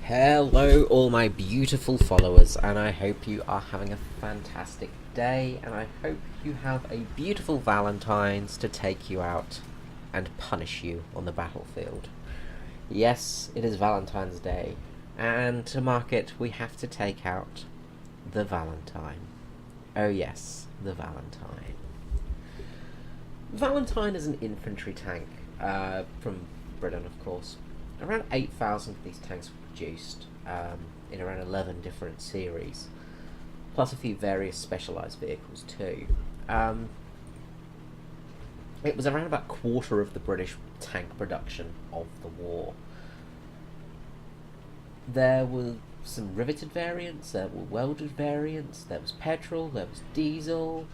Hello all my beautiful followers, and I hope you are having a fantastic day, and I hope you have a beautiful Valentine's to take you out and punish you on the battlefield. Yes, it is Valentine's Day, and to mark it we have to take out the Valentine. Oh yes, the Valentine. Valentine is an infantry tank, from Britain of course. Around 8,000 of these tanks were produced in around 11 different series, plus a few various specialised vehicles too. It was around about a quarter of the British tank production of the war. There were some riveted variants, there were welded variants, there was petrol, there was diesel,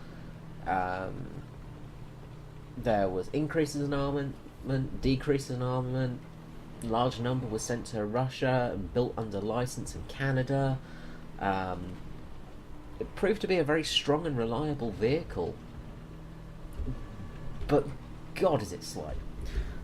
there was increases in armament, decreases in armament. A large number was sent to Russia and built under license in Canada. It proved to be a very strong and reliable vehicle, but God is it slow.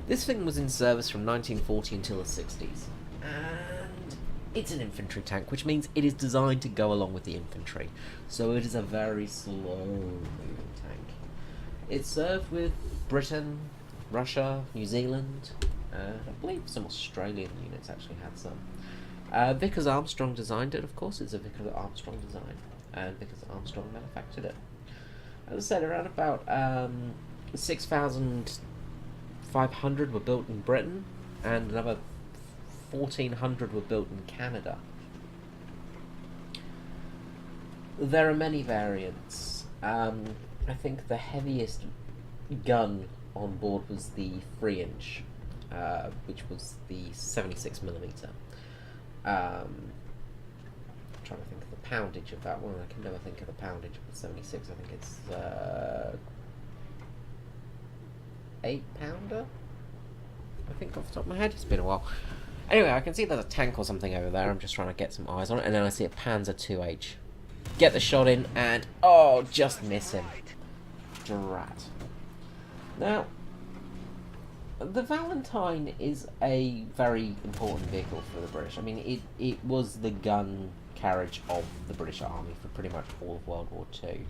This thing was in service from 1940 until the 60s, and it's an infantry tank, which means it is designed to go along with the infantry, so it is a very slow moving tank. It served with Britain, Russia, New Zealand, I believe some Australian units actually had some. Vickers Armstrong designed it, of course. It's a Vickers Armstrong design, and Vickers Armstrong manufactured it. As I said, around about 6,500 were built in Britain, and another 1,400 were built in Canada. There are many variants. I think the heaviest gun on board was the 3-inch, which was the 76mm. I'm trying to think of the poundage of that one. I can never think of the poundage of the 76. I think it's 8-pounder. I think off the top of my head. It's been a while. Anyway, I can see there's a tank or something over there. I'm just trying to get some eyes on it, and then I see a Panzer 2H. Get the shot in, and oh, just miss him. Drat. Now, the Valentine is a very important vehicle for the British. I mean, it was the gun carriage of the British Army for pretty much all of World War II.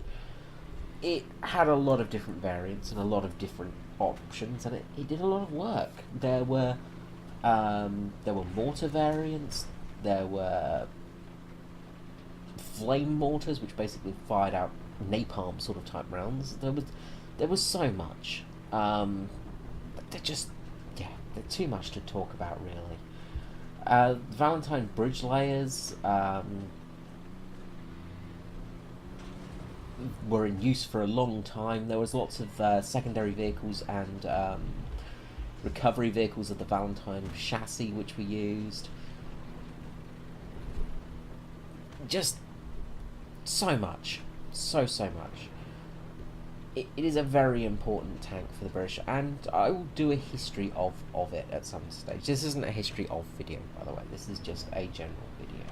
It had a lot of different variants and a lot of different options, and it did a lot of work. There were mortar variants, there were flame mortars, which basically fired out napalm sort of type rounds. There was so much. They're too much to talk about, really. Valentine bridge layers were in use for a long time. There was lots of secondary vehicles and recovery vehicles of the Valentine chassis which were used. Just so much. So much. It is a very important tank for the British, and I will do a history of it at some stage. This isn't a history of video, by the way. This is just a general video,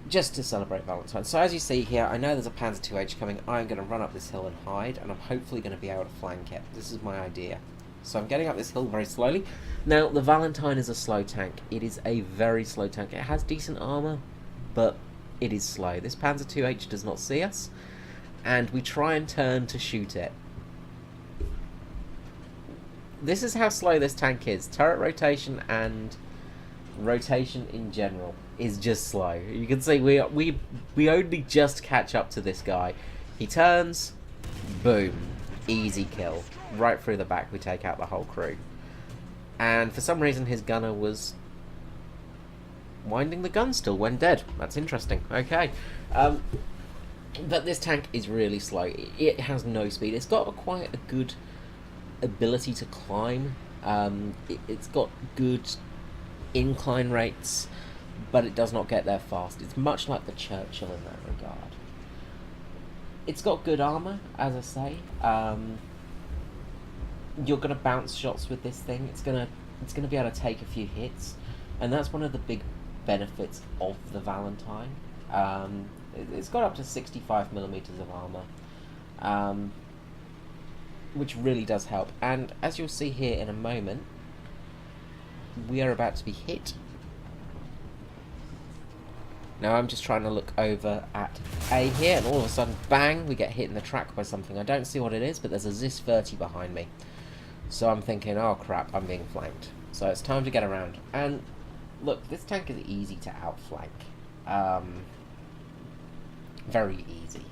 just to celebrate Valentine. So as you see here, I know there's a Panzer 2H coming. I'm going to run up this hill and hide, and I'm hopefully going to be able to flank it. This is my idea. So I'm getting up this hill very slowly. Now, the Valentine is a slow tank. It is a very slow tank. It has decent armour, but it is slow. This Panzer 2H does not see us, and we try and turn to shoot it. This is how slow this tank is. Turret rotation and rotation in general is just slow. You can see we only just catch up to this guy. He turns, boom, easy kill. Right through the back, we take out the whole crew. And for some reason his gunner was winding the gun still when dead. That's interesting. Okay. But this tank is really slow. It has no speed. It's got quite a good ability to climb. It's got good incline rates, but it does not get there fast. It's much like the Churchill in that regard. It's got good armour, as I say. You're going to bounce shots with this thing. It's going to be able to take a few hits, and that's one of the big benefits of the Valentine. It's got up to 65mm of armour, which really does help. And as you'll see here in a moment, we are about to be hit Now I'm just trying to look over at A here, and all of a sudden, bang, we get hit in the track by something. I don't see what it is, but there's a Zis 30 behind me. So I'm thinking, oh crap, I'm being flanked. So it's time to get around. And look, this tank is easy to outflank. Very easy.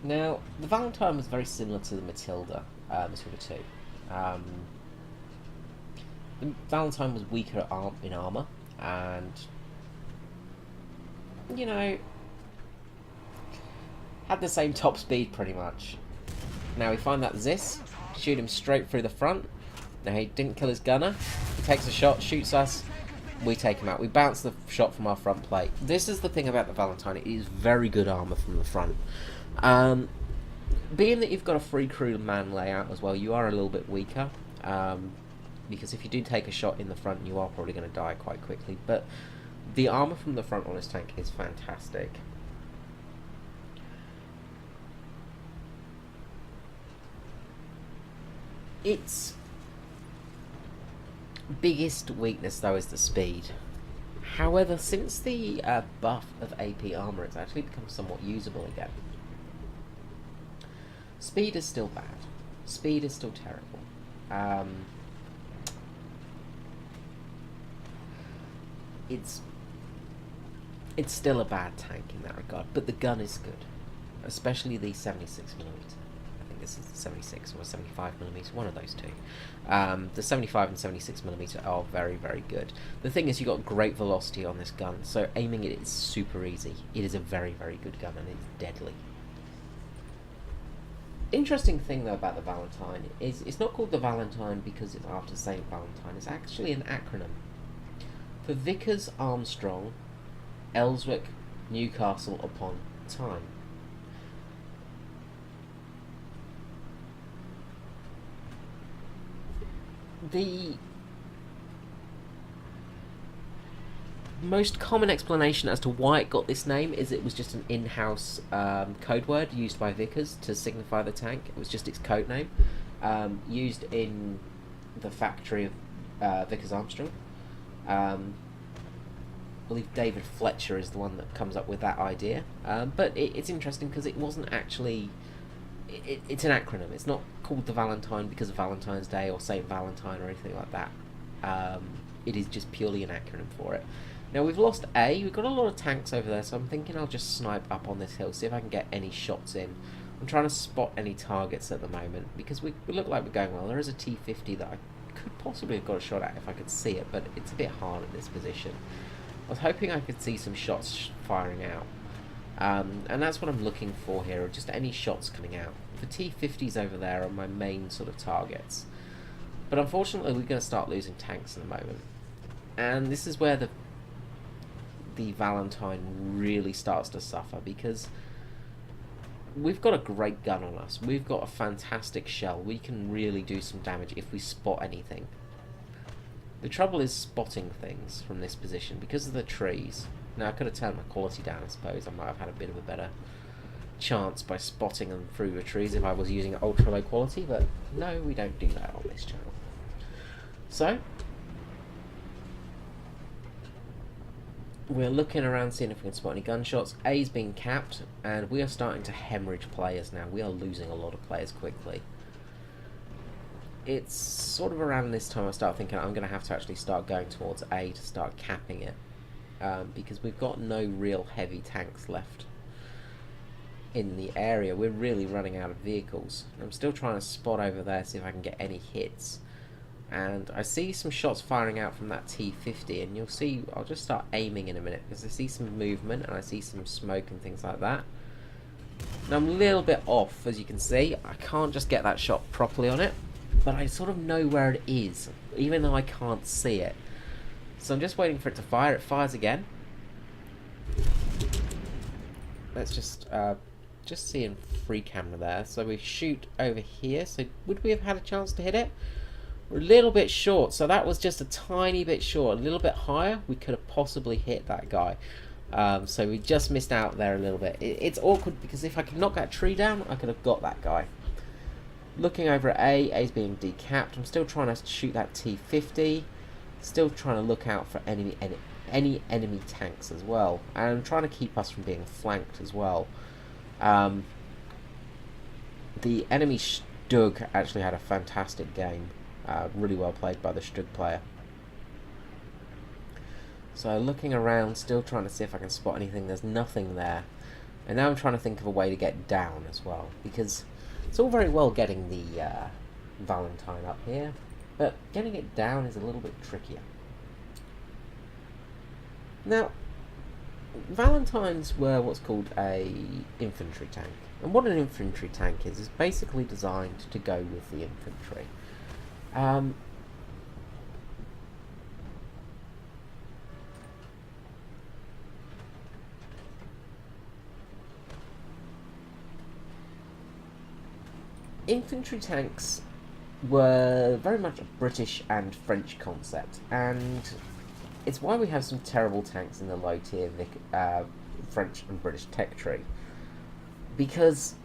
Now, the Valentine was very similar to the Matilda 2. The Valentine was weaker in armour, and, you know, had the same top speed pretty much. Now we find that Zis, shoot him straight through the front. Now he didn't kill his gunner, he takes a shot, shoots us, we take him out. We bounce the shot from our front plate. This is the thing about the Valentine, it is very good armour from the front. Being that you've got a free crew man layout as well, you are a little bit weaker. Because if you do take a shot in the front, you are probably going to die quite quickly. But the armour from the front on this tank is fantastic. Its biggest weakness, though, is the speed. However, since the buff of AP armour, it's actually become somewhat usable again. Speed is still bad. Speed is still terrible. It's still a bad tank in that regard, but the gun is good, especially the 76mm. I think this is the 76 or 75mm, one of those two. The 75 and 76mm are very, very good. The thing is, you got great velocity on this gun, so aiming it is super easy. It is a very, very good gun, and it's deadly. Interesting thing though about the Valentine is it's not called the Valentine because it's after Saint Valentine. It's actually an acronym for Vickers, Armstrong, Ellswick, Newcastle upon Tyne. The most common explanation as to why it got this name is it was just an in-house code word used by Vickers to signify the tank. It was just its code name, used in the factory of Vickers Armstrong. I believe David Fletcher is the one that comes up with that idea, but it's interesting because it wasn't actually... It's an acronym. It's not called the Valentine because of Valentine's Day or Saint Valentine or anything like that. It is just purely an acronym for it. Now we've lost A, we've got a lot of tanks over there, so I'm thinking I'll just snipe up on this hill, see if I can get any shots in. I'm trying to spot any targets at the moment, because we look like we're going well. There is a T-50 that I could possibly have got a shot at if I could see it, but it's a bit hard at this position. I was hoping I could see some shots firing out, and that's what I'm looking for here, just any shots coming out. The T-50s over there are my main sort of targets, but unfortunately we're going to start losing tanks in a moment, and this is where the Valentine really starts to suffer, because we've got a great gun on us, we've got a fantastic shell, we can really do some damage if we spot anything. The trouble is spotting things from this position because of the trees. Now I could have turned my quality down, I suppose. I might have had a bit of a better chance by spotting them through the trees if I was using ultra low quality, but no, we don't do that on this channel. So we're looking around, seeing if we can spot any gunshots. A's being capped, and we are starting to hemorrhage players now. We are losing a lot of players quickly. It's sort of around this time I start thinking I'm going to have to actually start going towards A to start capping it, because we've got no real heavy tanks left in the area. We're really running out of vehicles. I'm still trying to spot over there, see if I can get any hits. And I see some shots firing out from that T-50, and you'll see, I'll just start aiming in a minute, because I see some movement, and I see some smoke and things like that. Now I'm a little bit off, as you can see. I can't just get that shot properly on it, but I sort of know where it is, even though I can't see it. So I'm just waiting for it to fire. It fires again. Let's just see in free camera there. So we shoot over here. So would we have had a chance to hit it? We're a little bit short, so that was just a tiny bit short. A little bit higher, we could have possibly hit that guy. So we just missed out there a little bit. It's awkward because if I could knock that tree down, I could have got that guy. Looking over at A's being decapped. I'm still trying to shoot that T-50. Still trying to look out for any enemy tanks as well, and trying to keep us from being flanked as well. The enemy Stug actually had a fantastic game, really well played by the Stug player. So looking around, still trying to see if I can spot anything. There's nothing there. And now I'm trying to think of a way to get down as well, because it's all very well getting the Valentine up here, but getting it down is a little bit trickier. Now, Valentines were what's called a infantry tank. And what an infantry tank is basically designed to go with the infantry. Infantry tanks were very much a British and French concept, and it's why we have some terrible tanks in the low tier French and British tech tree. Because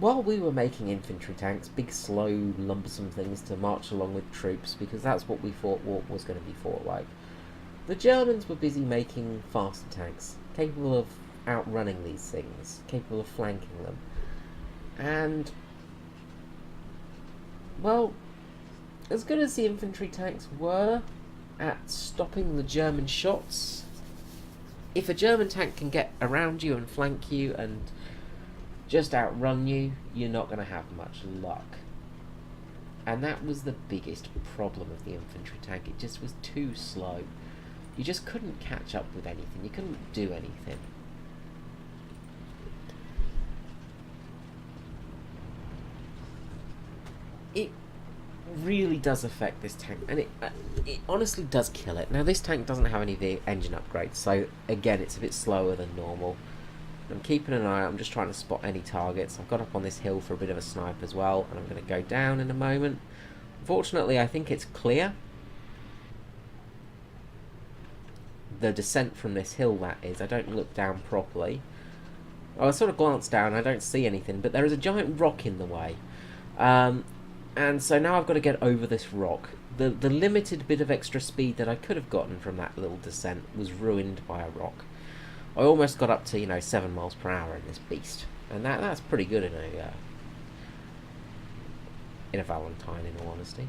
while we were making infantry tanks, big, slow, lumbersome things to march along with troops, because that's what we thought war was going to be fought like, the Germans were busy making faster tanks, capable of outrunning these things, capable of flanking them. And, well, as good as the infantry tanks were at stopping the German shots, if a German tank can get around you and flank you and just outrun you, you're not going to have much luck. And that was the biggest problem of the infantry tank. It just was too slow. You just couldn't catch up with anything. You couldn't do anything. It really does affect this tank, and it honestly does kill it. Now, this tank doesn't have any engine upgrades, so again, it's a bit slower than normal. I'm keeping an eye out. I'm just trying to spot any targets. I've got up on this hill for a bit of a snipe as well, and I'm going to go down in a moment. Unfortunately, I think it's clear. The descent from this hill, that is. I don't look down properly. I sort of glance down, I don't see anything, but there is a giant rock in the way. And so now I've got to get over this rock. The limited bit of extra speed that I could have gotten from that little descent was ruined by a rock. I almost got up to, 7 miles per hour in this beast. And that's pretty good in a Valentine, in all honesty.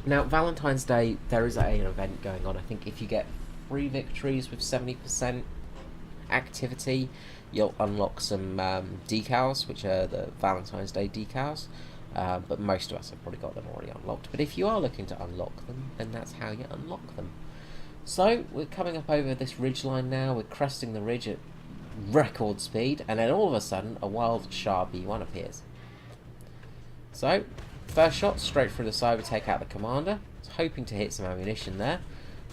Now, Valentine's Day, there is an event going on. I think if you get 3 victories with 70% activity, you'll unlock some decals, which are the Valentine's Day decals. But most of us have probably got them already unlocked. But if you are looking to unlock them, then that's how you unlock them. So, we're coming up over this ridgeline now. We're cresting the ridge at record speed. And then all of a sudden, a wild Char B1 appears. So, first shot, straight through the side, we take out the commander. I was hoping to hit some ammunition there.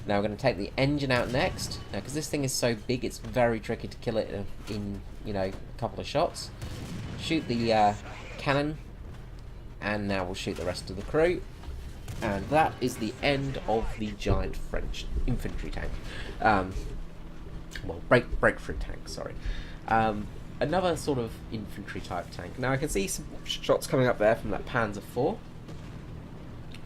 Now we're going to take the engine out next. Now, because this thing is so big, it's very tricky to kill it in a couple of shots. Shoot the cannon. And now we'll shoot the rest of the crew. And that is the end of the giant French infantry tank. Well, breakthrough tank, sorry. Another sort of infantry type tank. Now I can see some shots coming up there from that Panzer IV.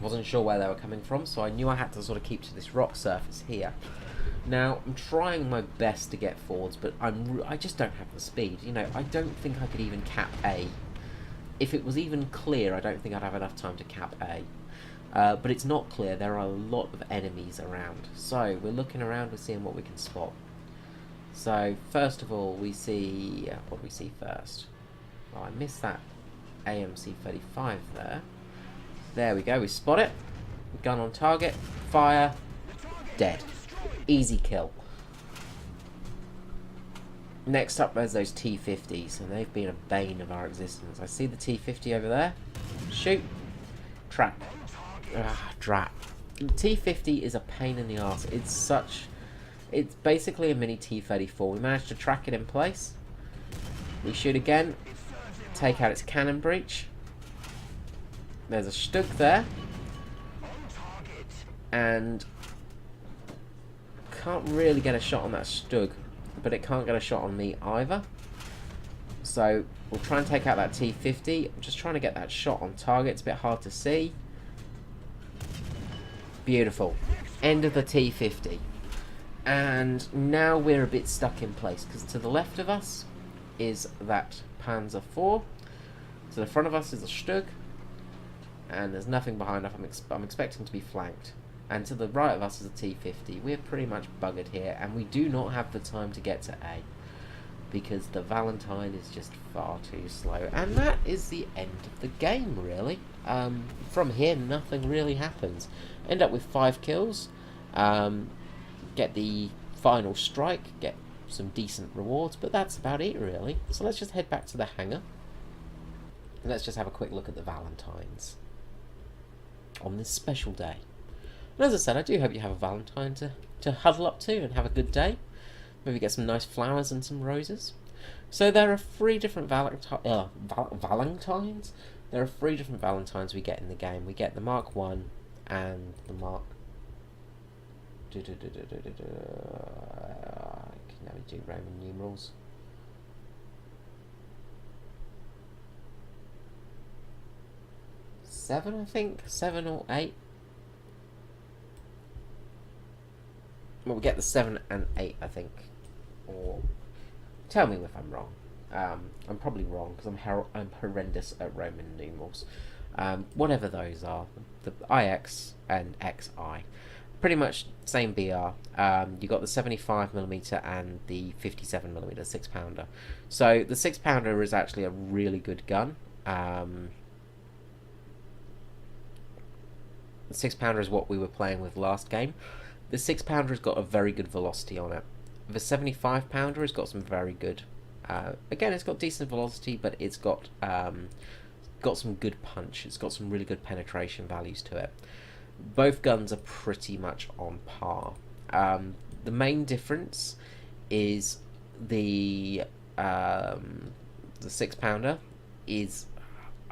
Wasn't sure where they were coming from, so I knew I had to sort of keep to this rock surface here. Now, I'm trying my best to get forwards, but I just don't have the speed. I don't think I could even cap A. If it was even clear, I don't think I'd have enough time to cap A. But it's not clear. There are a lot of enemies around. So, we're looking around, we're seeing what we can spot. So, first of all, we see... what do we see first? Oh, I missed that AMC-35 there. There we go, we spot it. Gun on target, fire, dead. Easy kill. Next up, there's those T-50s, and they've been a bane of our existence. I see the T-50 over there. Shoot. Trap. Drat. T-50 is a pain in the arse. It's basically a mini T-34. We managed to track it in place. We shoot again. Take out its cannon breech. There's a Stug there. And can't really get a shot on that Stug. But it can't get a shot on me either. So we'll try and take out that T-50. I'm just trying to get that shot on target. It's a bit hard to see. Beautiful. End of the T50. And now we're a bit stuck in place, because to the left of us is that Panzer IV. To the front of us is a Stug. And there's nothing behind us. I'm expecting to be flanked. And to the right of us is a T50. We're pretty much buggered here, and we do not have the time to get to A, because the Valentine is just far too slow. And that is the end of the game, really. From here, nothing really happens. End up with 5 kills. Get the final strike. Get some decent rewards. But that's about it, really. So let's just head back to the hangar. And let's just have a quick look at the Valentines on this special day. And as I said, I do hope you have a Valentine to huddle up to and have a good day. Maybe get some nice flowers and some roses. So there are 3 different Valentines. There are 3 different Valentines we get in the game. We get the Mark 1 and the Mark... I can never do Roman numerals. Seven, I think? 7 or 8? Well, we get the 7 and 8, I think. Or tell me if I'm wrong. I'm probably wrong because I'm horrendous at Roman numerals. Whatever those are, the IX and XI, pretty much same BR. You got the 75mm and the 57mm 6-pounder. So the 6-pounder is actually a really good gun. The 6-pounder is what we were playing with last game. The 6-pounder has got a very good velocity on it. The 75-pounder has got some very good... again, it's got decent velocity, but it's got some good punch. It's got some really good penetration values to it. Both guns are pretty much on par. The main difference is the 6-pounder is...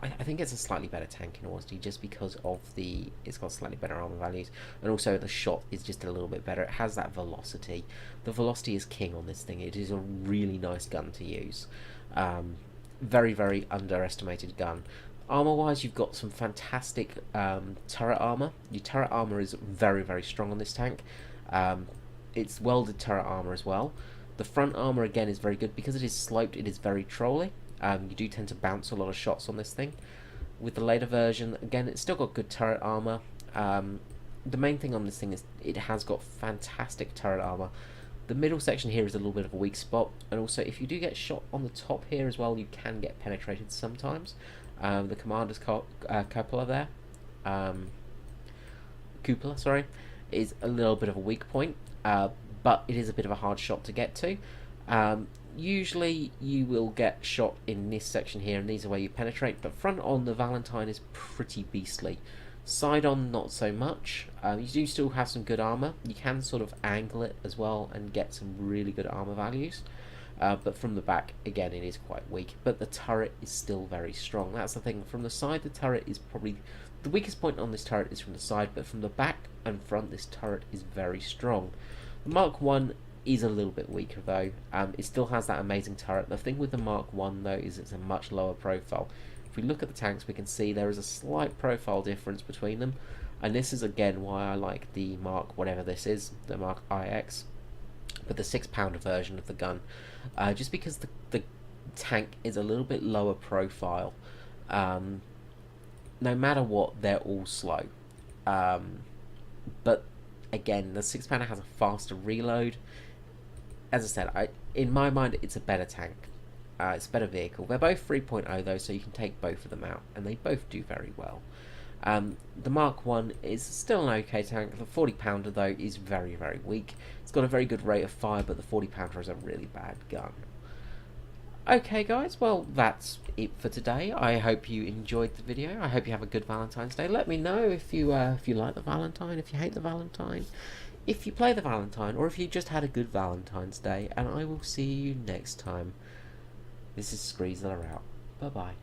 I think it's a slightly better tank in honesty, just because of it's got slightly better armor values, and also the shot is just a little bit better. It has that velocity. The velocity is king on this thing. It is a really nice gun to use. Very, very underestimated gun. Armor-wise, you've got some fantastic turret armor. Your turret armor is very, very strong on this tank. It's welded turret armor as well. The front armor, again, is very good. Because it is sloped, it is very trolly. You do tend to bounce a lot of shots on this thing. With the later version, again, it's still got good turret armor. The main thing on this thing is it has got fantastic turret armor. The middle section here is a little bit of a weak spot, and also if you do get shot on the top here as well, you can get penetrated sometimes. The commander's cupola there, cupola, sorry, is a little bit of a weak point, but it is a bit of a hard shot to get to. Usually you will get shot in this section here, and these are where you penetrate, but front on the Valentine is pretty beastly. Side on, not so much. You do still have some good armor. You can sort of angle it as well and get some really good armor values. But from the back, again, it is quite weak. But the turret is still very strong. That's the thing. From the side, the turret is probably... The weakest point on this turret is from the side, but from the back and front, this turret is very strong. The Mark 1 is a little bit weaker though. It still has that amazing turret. The thing with the Mark 1 though is it's a much lower profile. If we look at the tanks, we can see there is a slight profile difference between them, and this is again why I like the Mark, whatever this is, the Mark IX, but the 6-pounder version of the gun, just because the tank is a little bit lower profile. No matter what, they're all slow, but again, the 6-pounder has a faster reload. As I said, in my mind, it's a better tank. It's a better vehicle. They're both 3.0 though, so you can take both of them out, and they both do very well. The Mark 1 is still an okay tank. The 40-pounder though is very, very weak. It's got a very good rate of fire, but the 40-pounder is a really bad gun. Okay guys, well that's it for today. I hope you enjoyed the video. I hope you have a good Valentine's Day. Let me know if you like the Valentine, if you hate the Valentine, if you play the Valentine, or if you just had a good Valentine's Day, and I will see you next time. This is Screezer out. Bye bye.